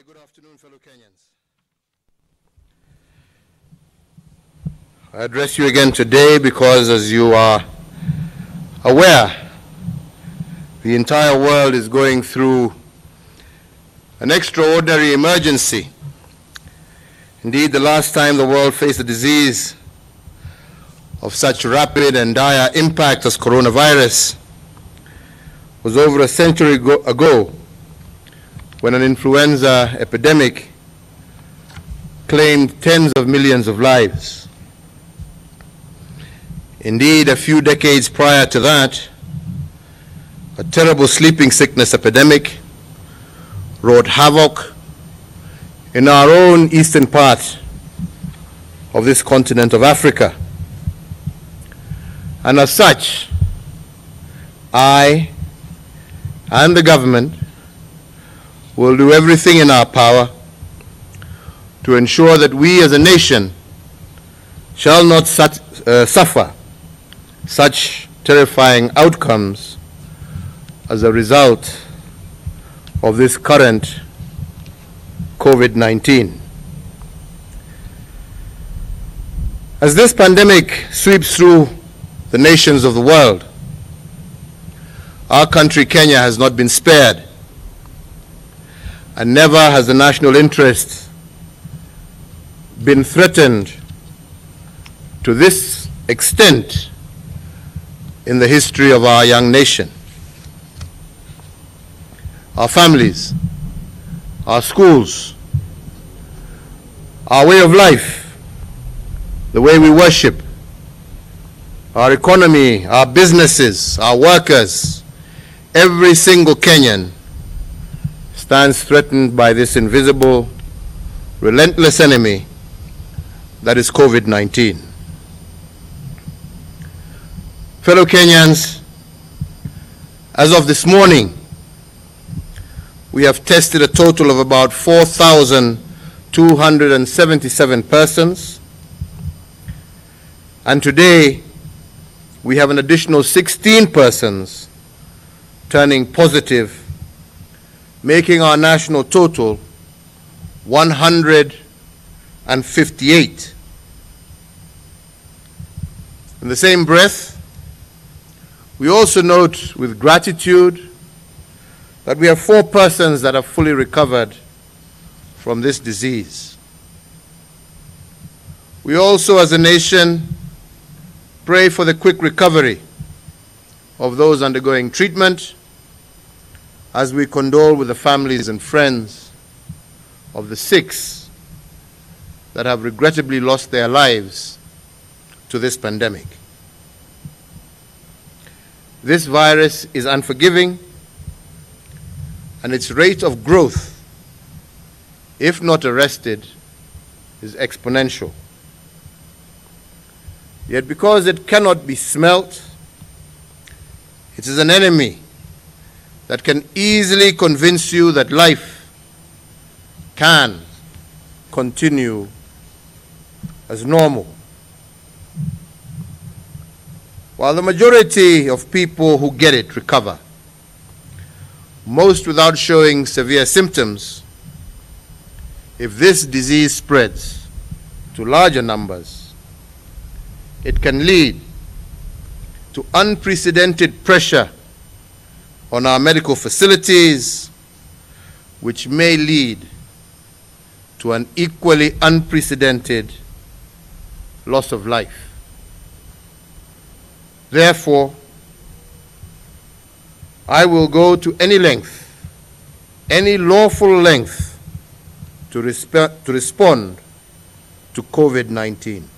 Good afternoon, fellow Kenyans. I address you again today because, as you are aware, the entire world is going through an extraordinary emergency. Indeed, the last time the world faced a disease of such rapid and dire impact as coronavirus was over a century ago, when an influenza epidemic claimed tens of millions of lives. Indeed, a few decades prior to that, a terrible sleeping sickness epidemic wrought havoc in our own eastern part of this continent of Africa. And as such, I and the government will do everything in our power to ensure that we as a nation shall not suffer such terrifying outcomes as a result of this current COVID-19. As this pandemic sweeps through the nations of the world, our country, Kenya, has not been spared. And never has the national interest been threatened to this extent in the history of our young nation. Our families, our schools, our way of life, the way we worship, our economy, our businesses, our workers, every single Kenyan stands threatened by this invisible, relentless enemy that is COVID-19. Fellow Kenyans, as of this morning, we have tested a total of about 4,277 persons, and today we have an additional 16 persons turning positive, making our national total 158. In the same breath, we also note with gratitude that we have 4 persons that have fully recovered from this disease. We also, as a nation, pray for the quick recovery of those undergoing treatment, as we condole with the families and friends of the 6 that have regrettably lost their lives to this pandemic. This virus is unforgiving, and its rate of growth, if not arrested, is exponential. Yet because it cannot be smelt, it is an enemy that can easily convince you that life can continue as normal. While the majority of people who get it recover, most without showing severe symptoms, if this disease spreads to larger numbers, it can lead to unprecedented pressure on our medical facilities, which may lead to an equally unprecedented loss of life. Therefore, I will go to any length, any lawful length, to respond to COVID-19.